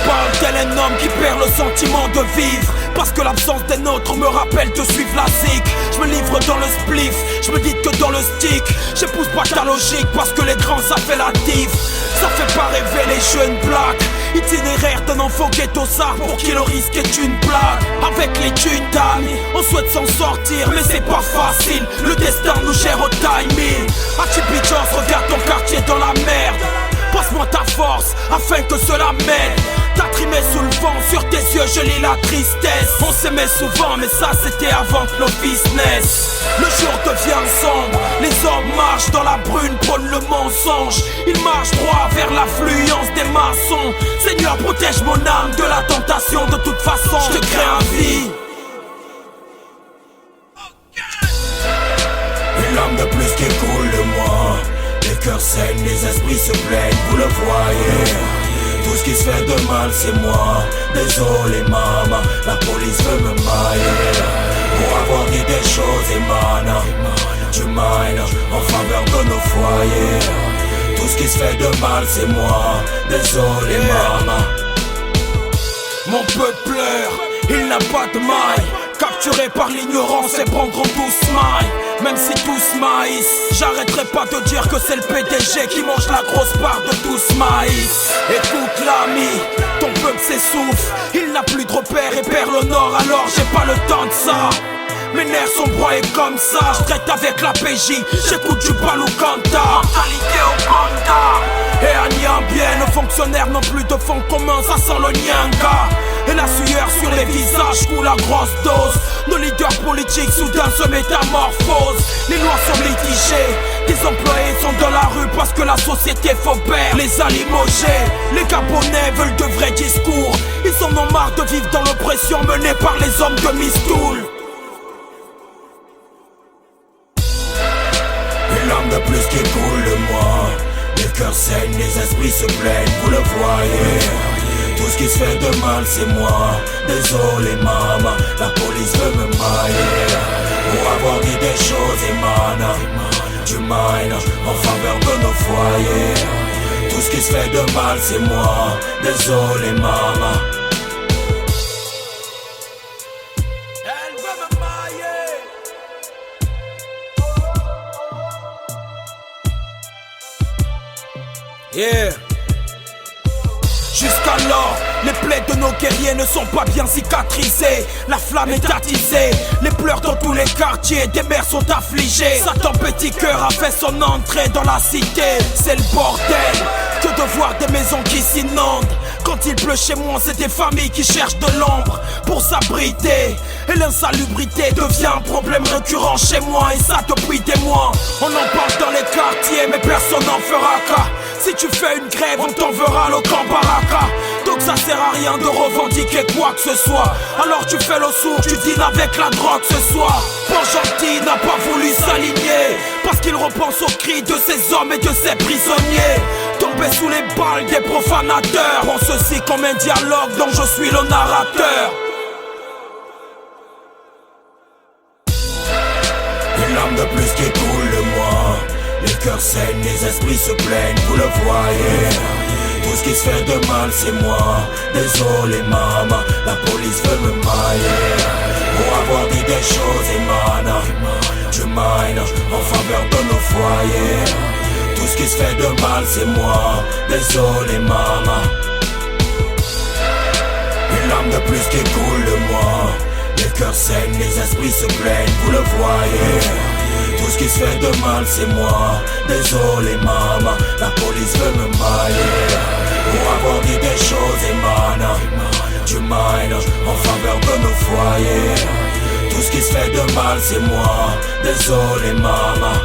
parle tel un homme qui perd le sentiment de vivre, parce que l'absence des nôtres me rappelle de suivre la zik. Je me livre dans le spliff, je me dis que dans le stick j'épouse pas ta logique, parce que les grands ça fait la diff. Ça fait pas rêver les jeunes blagues. Itinéraire d'un enfant ghetto-sard pour qui le risque est une blague. Avec les thunes d'amis, on souhaite s'en sortir, mais c'est pas facile, le destin nous gère au timing. Atipidjos, regarde ton quartier dans la merde. Passe-moi ta force, afin que cela m'aide. T'as trimé sous le vent, sur tes yeux je lis la tristesse. On s'aimait souvent, mais ça c'était avant que nos fils naissent. Le jour devient sombre, les hommes marchent dans la brune, prônent le mensonge. Ils marchent droit vers l'affluence des maçons. Seigneur, protège mon âme de la tentation, de toute façon je te crée un vie. Une larme de plus qui coule de moi. Les cœurs saignent, les esprits se plaignent, vous le voyez. Tout ce qui se fait de mal c'est moi. Désolé maman, la police veut me mailler. Pour avoir dit des choses émanant du mine en faveur de nos foyers. Tout ce qui se fait de mal c'est moi. Désolé maman. Mon peuple pleure, il n'a pas de maille. Capturé par l'ignorance et prendront tous maille. Même si tous maïs, j'arrêterai pas de dire que c'est le PDG qui mange la grosse part de tous maïs. Écoute l'ami, ton peuple s'essouffle. Il n'a plus de repères et perd le nord, alors j'ai pas le temps de ça. Mes nerfs sont broyés comme ça, je traite avec la PJ, j'écoute du Balukanta. Mentalité au Panda. Et à Niambien, nos fonctionnaires n'ont plus de fonds communs, ça sent le Nyanga. Et la sueur sur les visages coule à grosse dose. Nos leaders politiques soudain se métamorphosent. Les lois sont litigées, des employés sont dans la rue parce que la société faubert les a limogés. Les Gabonais veulent de vrais discours, ils en ont marre de vivre dans l'oppression menée par les hommes de Mistoul. Une larme de plus qui coule de moi. Les cœurs saignent, les esprits se plaignent, vous le voyez. Tout ce qui se fait de mal c'est moi. Désolé maman, la police veut me mailler. Pour avoir dit des choses émanant du mine en faveur de nos foyers. Tout ce qui se fait de mal c'est moi. Désolé maman. Elle veut me mailler. Yeah. Jusqu'alors, les plaies de nos guerriers ne sont pas bien cicatrisées. La flamme est attisée, les pleurs dans tous les quartiers, des mères sont affligées. Satan petit cœur a fait son entrée dans la cité. C'est le bordel, que de voir des maisons qui s'inondent. Quand il pleut chez moi, c'est des familles qui cherchent de l'ombre pour s'abriter. Et l'insalubrité devient un problème récurrent chez moi, et ça depuis des mois. On en parle dans les quartiers, mais personne n'en fera cas. Si tu fais une grève, on t'enverra le camp Baraka. Donc ça sert à rien de revendiquer quoi que ce soit. Alors tu fais le sourd, tu dînes avec la drogue ce soir. Port-Gentil n'a pas voulu s'aligner, parce qu'il repense aux cris de ces hommes et de ces prisonniers tombés sous les balles des profanateurs. Prends ceci comme un dialogue dont je suis le narrateur. Une larme de plus qui coule de moi. Les cœurs saignent, les esprits se plaignent, vous le voyez. Tout ce qui se fait de mal c'est moi. Désolé maman, la police veut me mailler. Pour avoir dit des choses émanant du mine en faveur de nos foyers. Tout ce qui se fait de mal c'est moi. Désolé maman. Une larme de plus qui coule de moi. Les cœurs saignent, les esprits se plaignent, vous le voyez. Tout ce qui se fait de mal c'est moi. Désolé maman, la police veut me mailler. Pour avoir dit des choses émanant du mine en faveur de nos foyers. Tout ce qui se fait de mal c'est moi. Désolé maman.